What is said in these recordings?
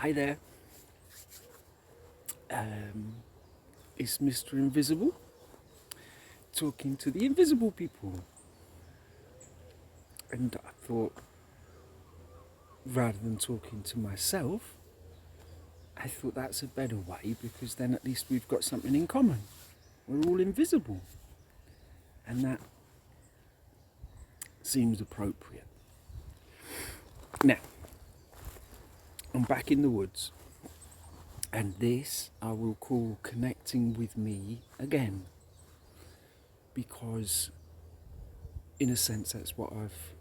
Hi there. It's Mr. Invisible talking to the invisible people. And I thought, rather than talking to myself, I thought that's a better way because then at least we've got something in common. We're all invisible. And that seems appropriate. Now, I'm back in the woods. And this I will call connecting with me again. Because, in a sense, that's what I've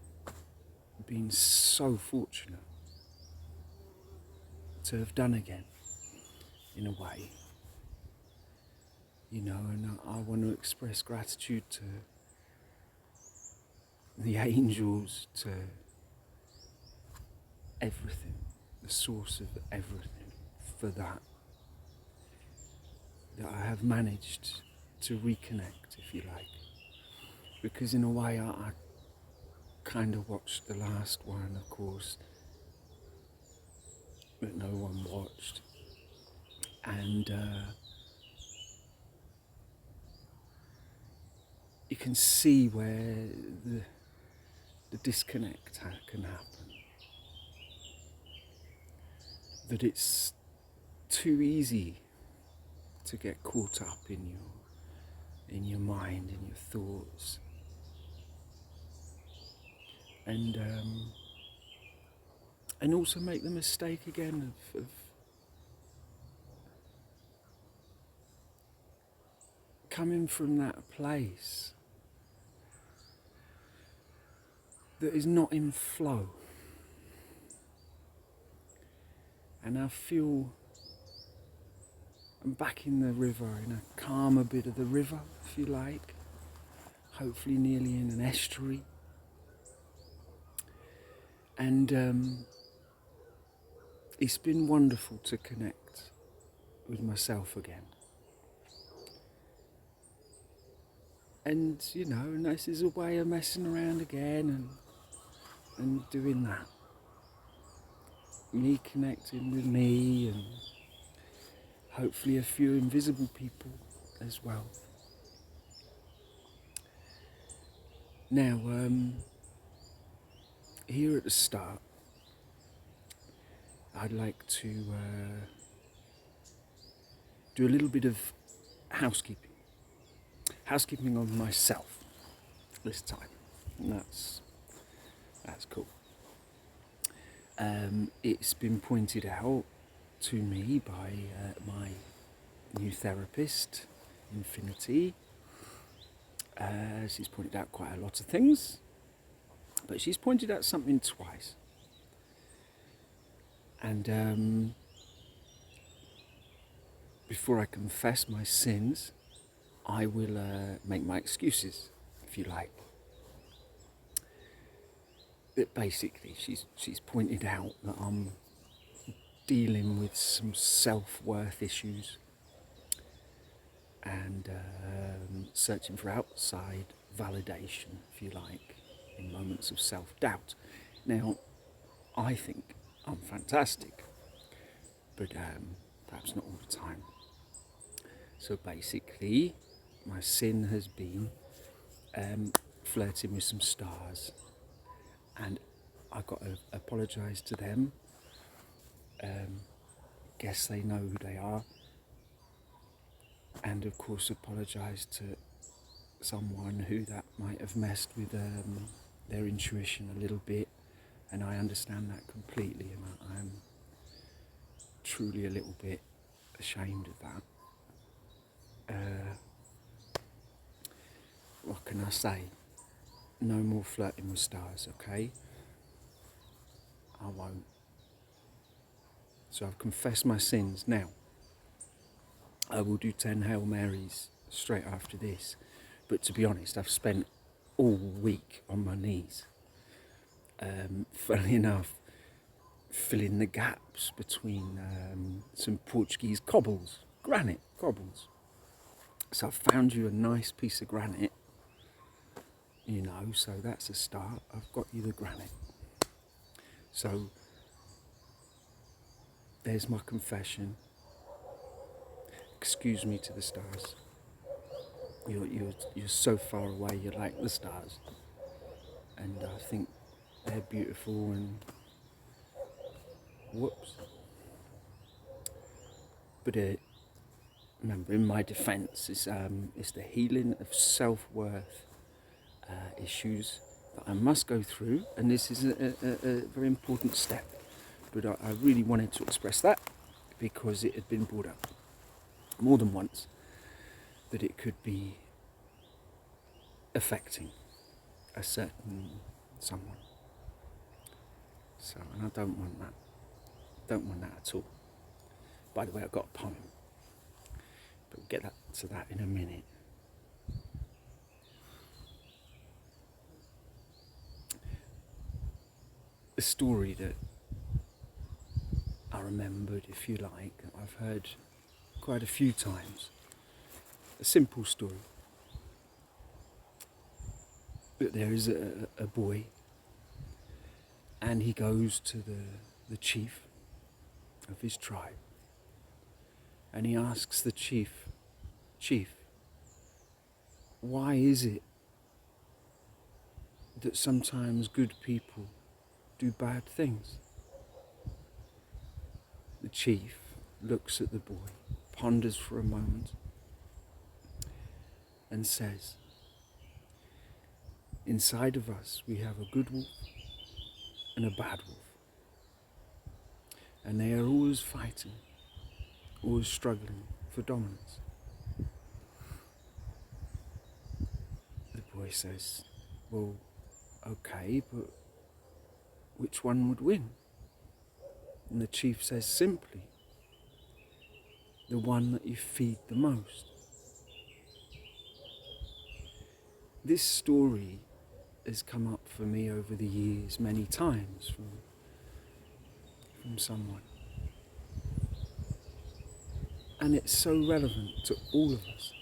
been so fortunate to have done again, in a way. You know, and I want to express gratitude to the angels, to everything, the source of everything, for that I have managed to reconnect, if you like. Because in a way I kind of watched the last one, of course, that no one watched. And you can see where the disconnect can happen. That it's too easy to get caught up in your mind, in your thoughts. And also make the mistake again of coming from that place that is not in flow. And I feel I'm back in the river, in a calmer bit of the river, if you like, hopefully nearly in an estuary. And it's been wonderful to connect with myself again. And, you know, and this is a way of messing around again and doing that. Me connecting with me and hopefully a few invisible people as well. Now, here at the start, I'd like to do a little bit of housekeeping. Housekeeping on myself this time. And that's cool. It's been pointed out to me by my new therapist, Infinity. She's pointed out quite a lot of things, but she's pointed out something twice. And before I confess my sins, I will make my excuses, if you like. But basically, she's pointed out that I'm dealing with some self-worth issues and searching for outside validation, if you like, in moments of self-doubt. Now, I think I'm fantastic, but perhaps not all the time. So basically, my sin has been flirting with some stars, and I've got to apologise to them. Guess they know who they are, and of course apologise to someone who that might have messed with their intuition a little bit, and I understand that completely, and I'm truly a little bit ashamed of that. What can I say? No more flirting with stars, okay? I won't. So I've confessed my sins. Now, I will do 10 Hail Marys straight after this. But to be honest, I've spent all week on my knees. Funnily enough, filling the gaps between some Portuguese cobbles, granite cobbles. So I've found you a nice piece of granite, you know, so that's a start. I've got you the granite. So there's my confession. Excuse me to the stars. You're so far away, you're like the stars. And I think they're beautiful and whoops. But remember, in my defence, it's the healing of self-worth issues that I must go through, and this is a very important step. But I really wanted to express that because it had been brought up more than once that it could be affecting a certain someone. So, and I don't want that. Don't want that at all. By the way, I've got a poem, but we'll get to that in a minute. A story that I remembered, if you like, that I've heard quite a few times. A simple story. But there is a boy, and he goes to the chief of his tribe, and he asks the chief, why is it that sometimes good people do bad things? The chief looks at the boy, ponders for a moment, and says, inside of us we have a good wolf and a bad wolf. And they are always fighting, always struggling for dominance. The boy says, well, okay, but which one would win? And the chief says simply, the one that you feed the most. This story has come up for me over the years many times from someone. And it's so relevant to all of us.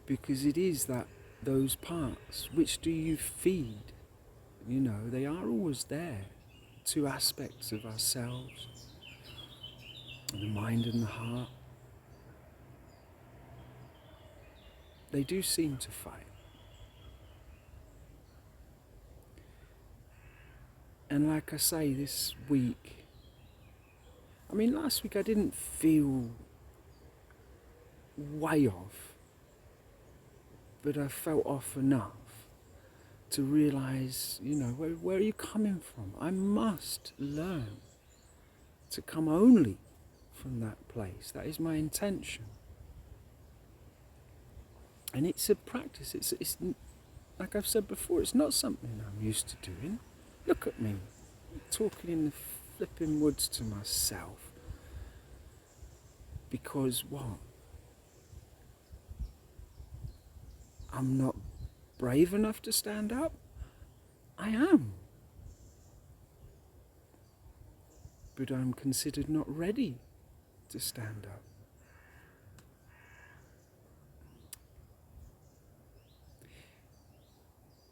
Because it is those parts, which do you feed? You know, they are always there. Two aspects of ourselves, the mind and the heart. They do seem to fight. And like I say, this week, last week I didn't feel way off, but I felt off enough to realise, where are you coming from? I must learn to come only from that place. That is my intention. And it's a practice. It's like I've said before, it's not something I'm used to doing. Look at me, talking in the flipping woods to myself. Because what? I'm not brave enough to stand up? I am. But I'm considered not ready to stand up.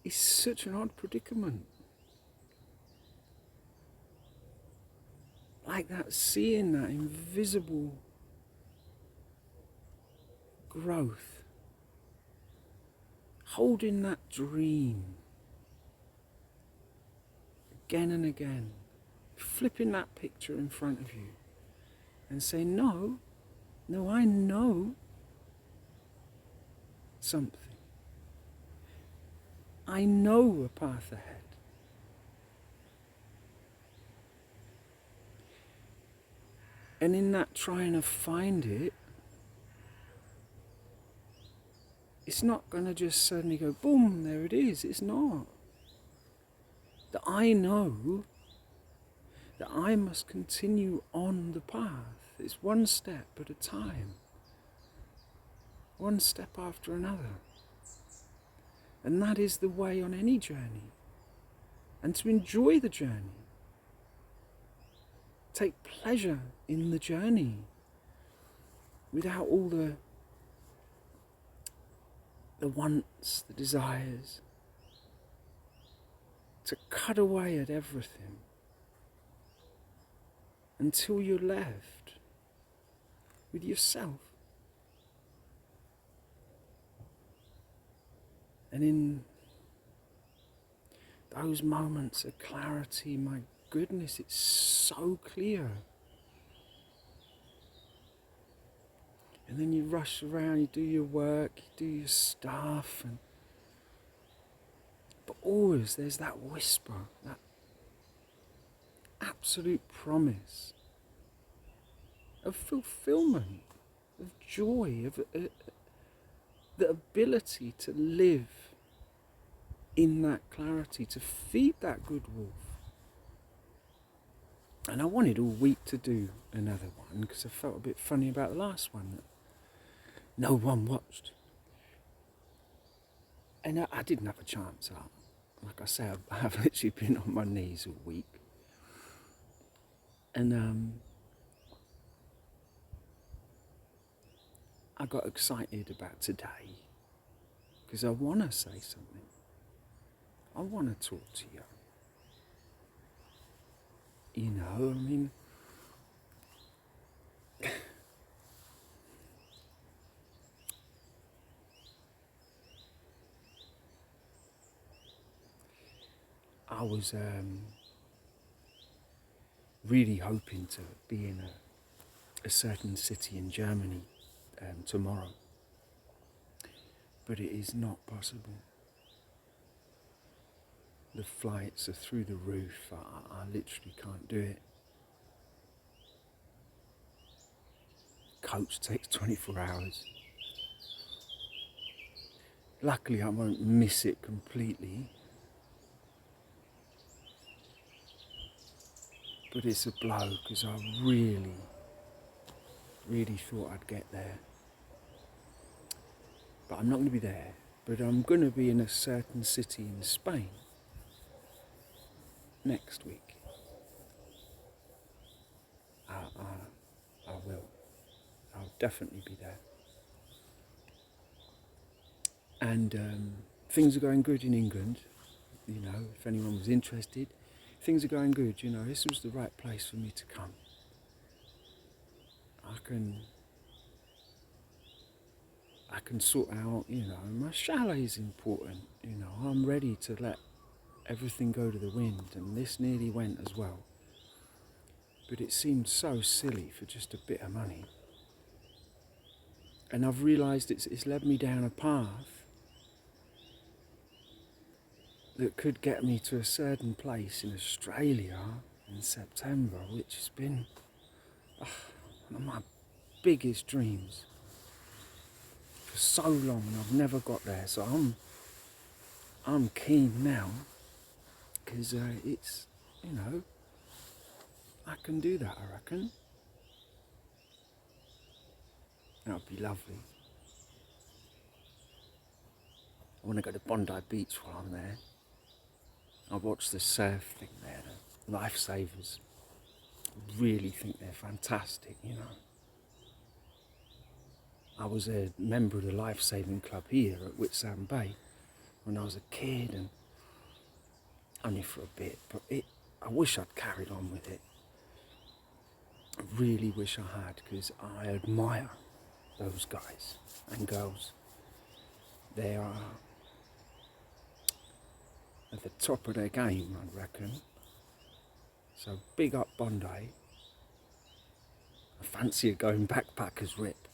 It's such an odd predicament. Like that, seeing that invisible growth, holding that dream again and again, flipping that picture in front of you and saying, no, I know something. I know a path ahead. And in that trying to find it, it's not going to just suddenly go, boom, there it is. It's not. That I know that I must continue on the path. It's one step at a time. One step after another. And that is the way on any journey. And to enjoy the journey. Take pleasure in the journey. Without all the wants, the desires. To cut away at everything. until you're left with yourself. And in those moments of clarity, my goodness, it's so clear. And then you rush around, you do your work, you do your stuff, but always there's that whisper, that absolute promise of fulfillment, of joy, of the ability to live in that clarity, to feed that good wolf. And I wanted all week to do another one because I felt a bit funny about the last one that no one watched. And I didn't have a chance. Like I say, I've literally been on my knees all week. And I got excited about today because I want to say something. I want to talk to you. You know, I mean, I was really hoping to be in a certain city in Germany tomorrow, but it is not possible. The flights are through the roof. I literally can't do it. Coach takes 24 hours. Luckily I won't miss it completely, but it's a blow because I really thought I'd get there. But I'm not going to be there, but I'm going to be in a certain city in Spain next week. I will. I'll definitely be there. And things are going good in England, you know, if anyone was interested. Things are going good, you know, this was the right place for me to come. I can sort out, you know, my chalet is important, you know, I'm ready to let everything go to the wind, and this nearly went as well. But it seemed so silly for just a bit of money. And I've realised it's led me down a path that could get me to a certain place in Australia in September, which has been one of my biggest dreams for so long, and I've never got there. So I'm keen now because it's, you know, I can do that, I reckon. That would be lovely. I want to go to Bondi Beach while I'm there. I watched the surf thing there, the lifesavers. I really think they're fantastic, you know. I was a member of the lifesaving club here at Whitsunday Bay when I was a kid, and only for a bit, but I wish I'd carried on with it. I really wish I had, because I admire those guys and girls. They are at the top of their game, I reckon. So big up Bondi. I fancy going backpackers rip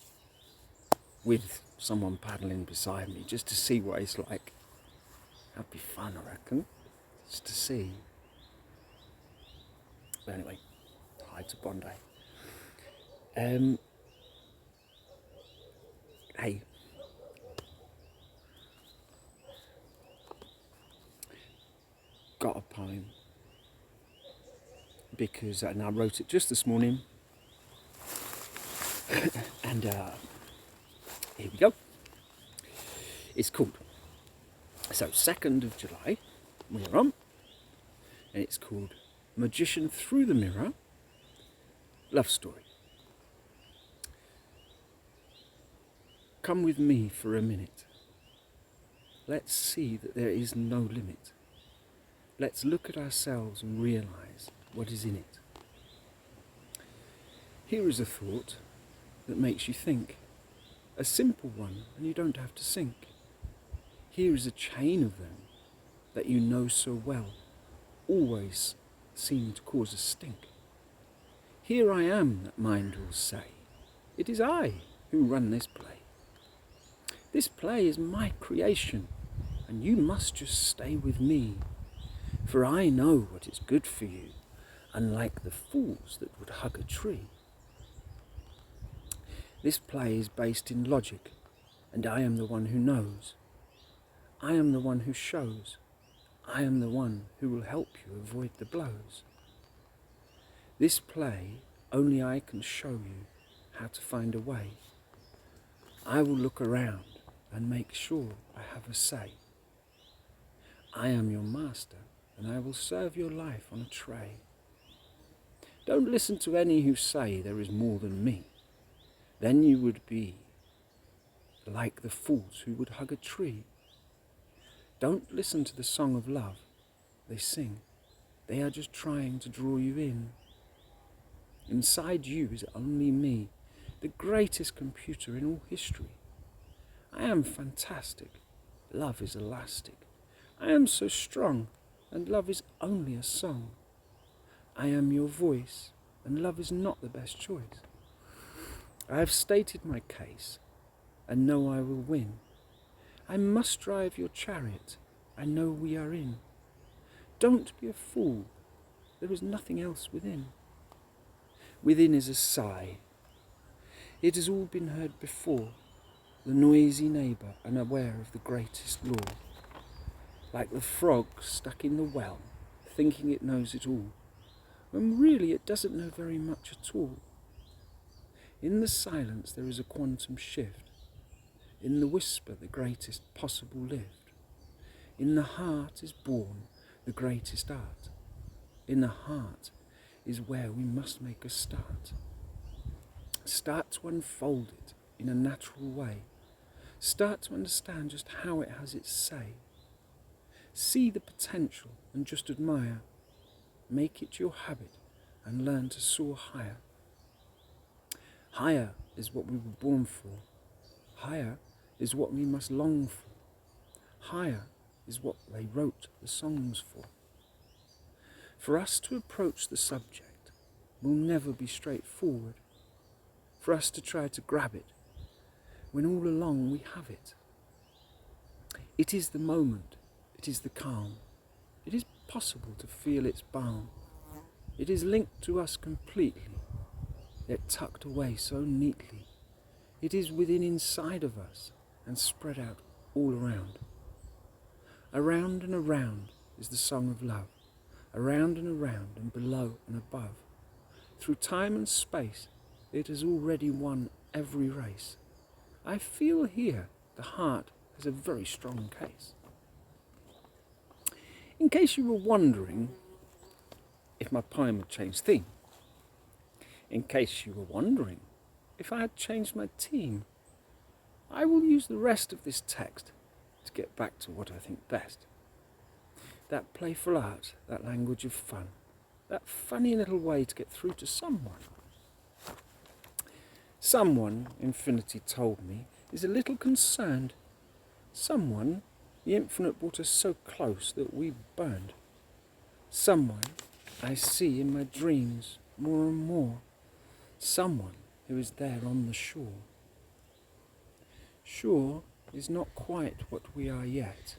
with someone paddling beside me just to see what it's like. That'd be fun, I reckon, just to see. But anyway, hi to Bondi. Hey, got a poem because, and I wrote it just this morning, and here we go. It's called, so 2nd of July, we're on, and it's called Magician Through the Mirror, Love Story. Come with me for a minute. Let's see that there is no limit. Let's look at ourselves and realise what is in it. Here is a thought that makes you think, a simple one, and you don't have to sink. Here is a chain of them that you know so well, always seem to cause a stink. Here I am, that mind will say, it is I who run this play. This play is my creation, and you must just stay with me, for I know what is good for you, unlike the fools that would hug a tree. This play is based in logic, and I am the one who knows. I am the one who shows. I am the one who will help you avoid the blows. This play, only I can show you how to find a way. I will look around and make sure I have a say. I am your master, and I will serve your life on a tray. Don't listen to any who say there is more than me. Then you would be like the fools who would hug a tree. Don't listen to the song of love they sing. They are just trying to draw you in. Inside you is only me, the greatest computer in all history. I am fantastic. Love is elastic. I am so strong, and love is only a song. I am your voice, and love is not the best choice. I have stated my case, and know I will win. I must drive your chariot, I know we are in. Don't be a fool, there is nothing else within. Within is a sigh. It has all been heard before, the noisy neighbour unaware of the greatest law. Like the frog stuck in the well, thinking it knows it all, when really it doesn't know very much at all. In the silence there is a quantum shift. In the whisper the greatest possible lift. In the heart is born the greatest art. In the heart is where we must make a start. Start to unfold it in a natural way. Start to understand just how it has its say. See the potential and just admire. Make it your habit and learn to soar higher. Higher is what we were born for. Higher is what we must long for. Higher is what they wrote the songs for. For us to approach the subject will never be straightforward. For us to try to grab it when all along we have it. It is the moment, it is the calm. It is possible to feel its balm. It is linked to us completely, yet tucked away so neatly. It is within inside of us and spread out all around. Around and around is the song of love. Around and around and below and above. Through time and space, it has already won every race. I feel here the heart has a very strong case. In case you were wondering if my poem had changed theme, in case you were wondering if I had changed my team, I will use the rest of this text to get back to what I think best. That playful art, that language of fun, that funny little way to get through to someone. Someone, infinity told me, is a little concerned. Someone, the infinite brought us so close that we burned. Someone I see in my dreams more and more. Someone who is there on the shore. Shore is not quite what we are yet,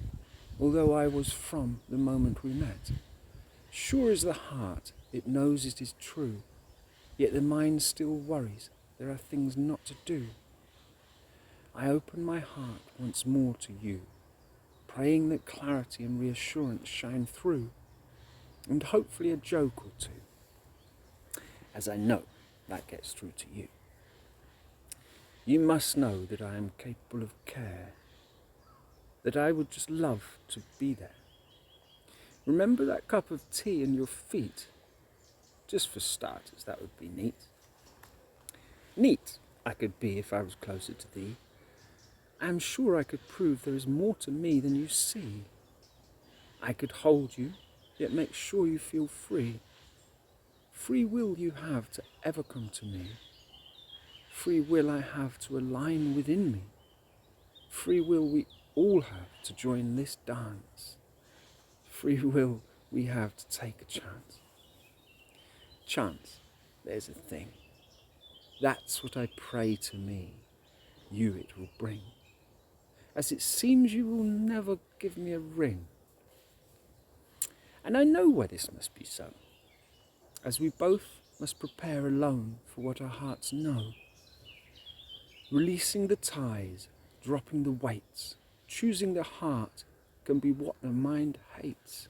although I was from the moment we met. Sure is the heart, it knows it is true, yet the mind still worries, there are things not to do. I open my heart once more to you, praying that clarity and reassurance shine through, and hopefully a joke or two, as I know that gets through to you. You must know that I am capable of care, that I would just love to be there. Remember that cup of tea and your feet? Just for starters, that would be neat. Neat I could be if I was closer to thee. I am sure I could prove there is more to me than you see. I could hold you, yet make sure you feel free. Free will you have to ever come to me. Free will I have to align within me. Free will we all have to join this dance. Free will we have to take a chance. Chance, there's a thing. That's what I pray to me, you it will bring. As it seems you will never give me a ring. And I know why this must be so, as we both must prepare alone for what our hearts know. Releasing the ties, dropping the weights, choosing the heart can be what the mind hates.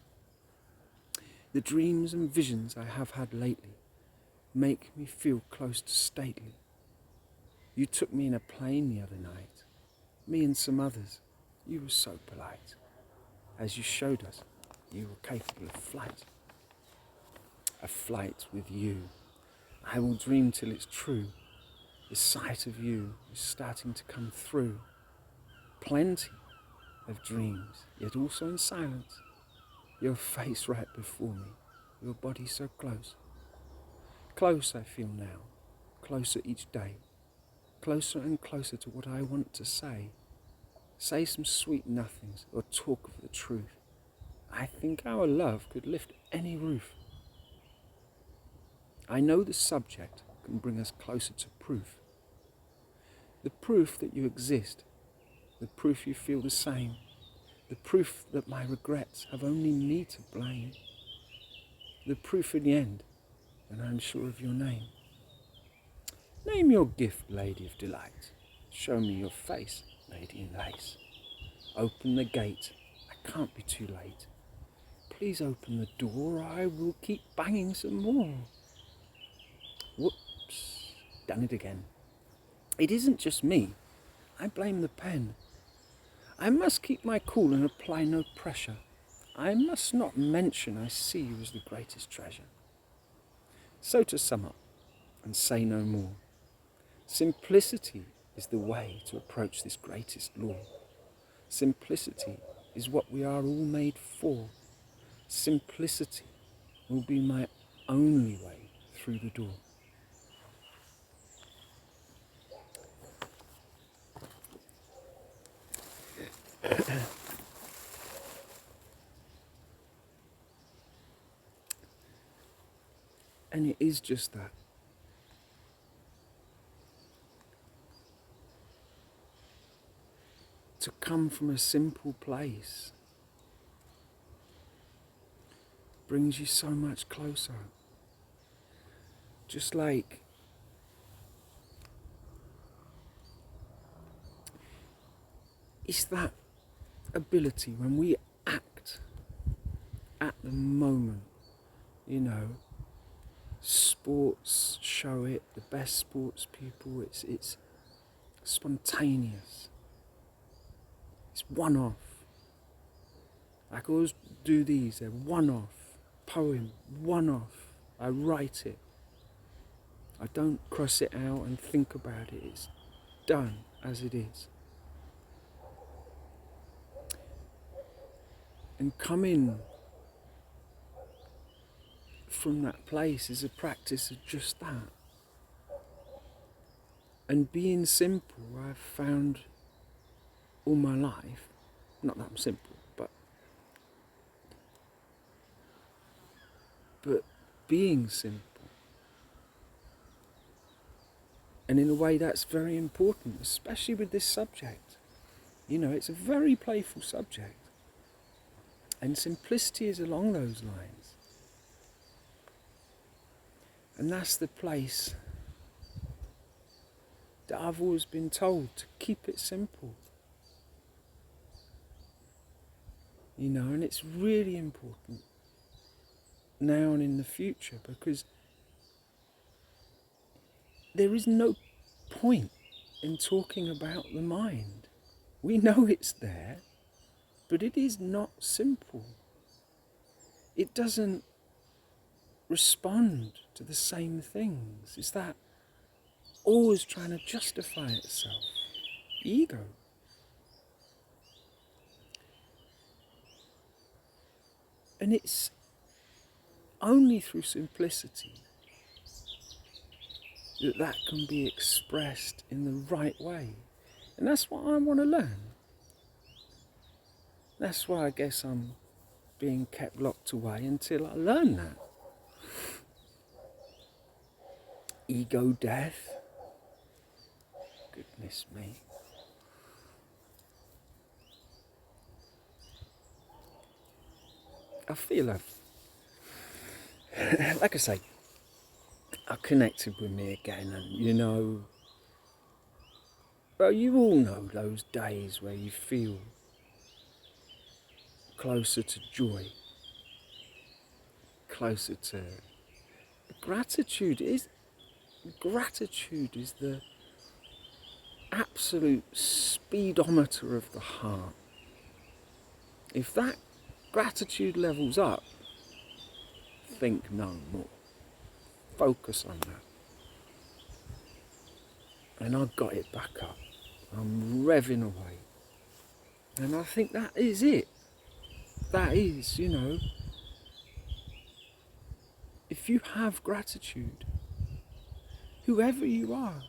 The dreams and visions I have had lately make me feel close to stately. You took me in a plane the other night, me and some others. You were so polite. As you showed us, you were capable of flight. A flight with you. I will dream till it's true. The sight of you is starting to come through. Plenty of dreams, yet also in silence. Your face right before me, your body so close. Close I feel now, closer each day. Closer and closer to what I want to say. Say some sweet nothings or talk of the truth. I think our love could lift any roof. I know the subject can bring us closer to proof. The proof that you exist, the proof you feel the same, the proof that my regrets have only me to blame, the proof in the end that I'm sure of your name. Name your gift, lady of delight. Show me your face, lady in lace. Open the gate, I can't be too late. Please open the door, I will keep banging some more. Whoops, done it again. It isn't just me, I blame the pen. I must keep my cool and apply no pressure. I must not mention I see you as the greatest treasure. So to sum up and say no more, simplicity is the way to approach this greatest law. Simplicity is what we are all made for. Simplicity will be my only way through the door. And it is just that. To come from a simple place brings you so much closer. Just like it's that ability when we act at the moment, you know, sports show it, the best sports people, it's spontaneous. It's one-off. I can always do these, they're one-off. Poem, one-off. I write it. I don't cross it out and think about it. It's done as it is. And coming from that place is a practice of just that. And being simple, I've found all my life, not that I'm simple, but being simple. And in a way that's very important, especially with this subject. You know, it's a very playful subject. And simplicity is along those lines. And that's the place that I've always been told to keep it simple. You know, and it's really important now and in the future, because there is no point in talking about the mind. We know it's there, but it is not simple. It doesn't respond to the same things. It's that always trying to justify itself. Ego. And it's only through simplicity that can be expressed in the right way. And that's what I want to learn. That's why I guess I'm being kept locked away until I learn that. Ego death. Goodness me. I feel like I say, I connected with me again, and well, you all know those days where you feel closer to joy, closer to gratitude. Gratitude is the absolute speedometer of the heart. If that gratitude level's up, think no more. Focus on that. And I got it back up. I'm revving away. And I think that is it. That is, if you have gratitude, whoever you are,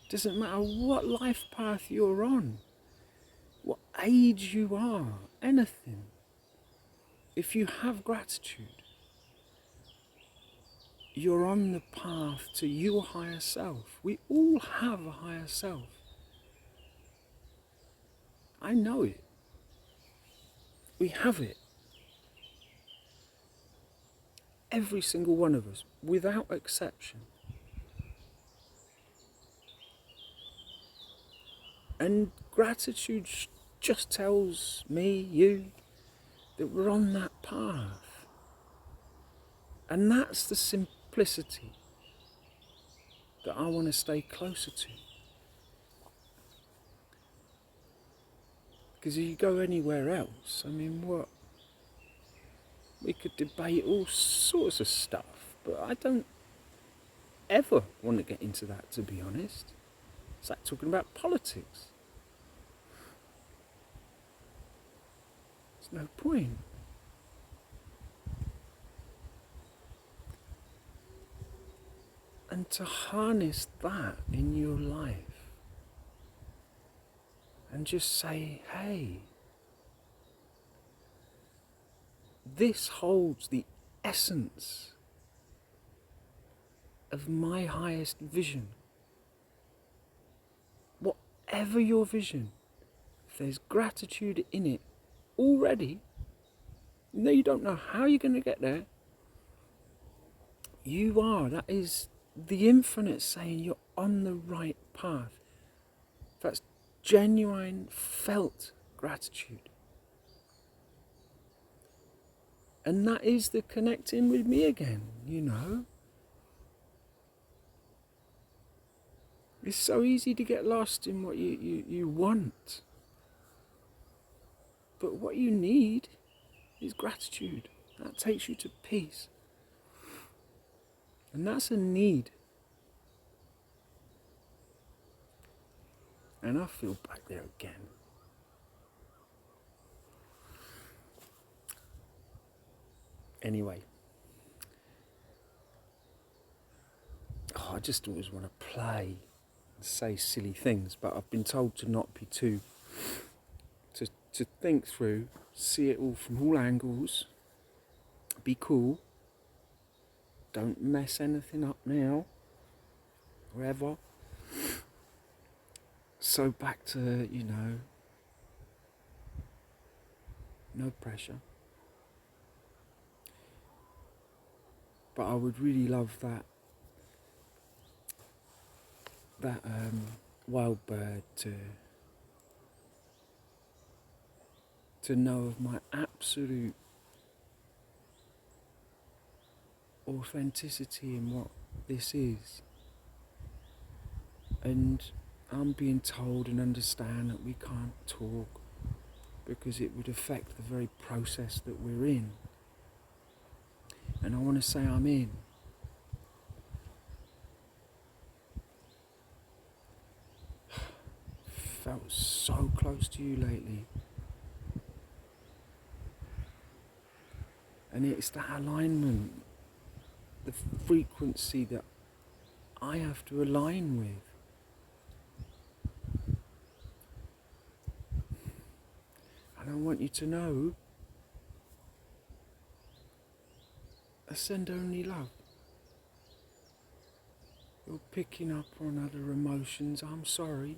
doesn't matter what life path you're on, what age you are, anything, if you have gratitude, you're on the path to your higher self. We all have a higher self. I know it. We have it. Every single one of us, without exception. And gratitude just tells me, you, that we're on that path. And that's the simplicity that I want to stay closer to. Because if you go anywhere else, we could debate all sorts of stuff, but I don't ever want to get into that, to be honest. It's like talking about politics. There's no point. And to harness that in your life and just say, hey, this holds the essence of my highest vision. Whatever your vision, if there's gratitude in it already, you don't know how you're going to get there, that is the infinite saying you're on the right path. That's genuine, felt gratitude. And that is the connecting with me again, It's so easy to get lost in what you want. But what you need is gratitude. That takes you to peace. And that's a need. And I feel back there again. Anyway. I just always want to play and say silly things, but I've been told to not be to think through, see it all from all angles, be cool, don't mess anything up now, wherever. So back to, no pressure. But I would really love that wild bird to know of my absolute authenticity in what this is. And I'm being told and understand that we can't talk because it would affect the very process that we're in. And I want to say I'm in. Felt so close to you lately. And it's that alignment, the frequency that I have to align with. And I want you to know, I send only love. You're picking up on other emotions, I'm sorry.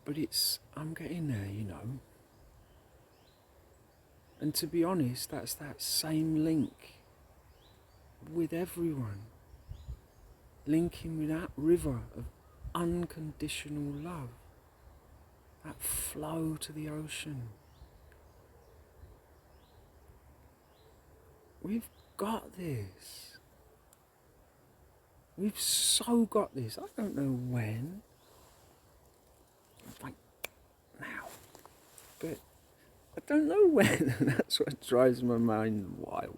But I'm getting there, you know. And to be honest, that's that same link with everyone. Linking with that river of unconditional love. That flow to the ocean. We've got this. We've so got this. I don't know when. Like now. But I don't know when. That's what drives my mind wild.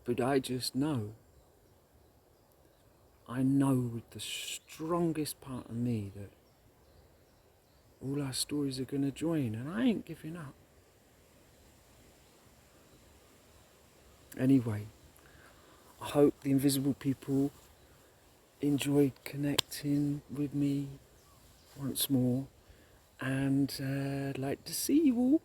But I just know. I know with the strongest part of me that all our stories are going to join, and I ain't giving up. Anyway, I hope the invisible people enjoyed connecting with me once more, and I'd like to see you all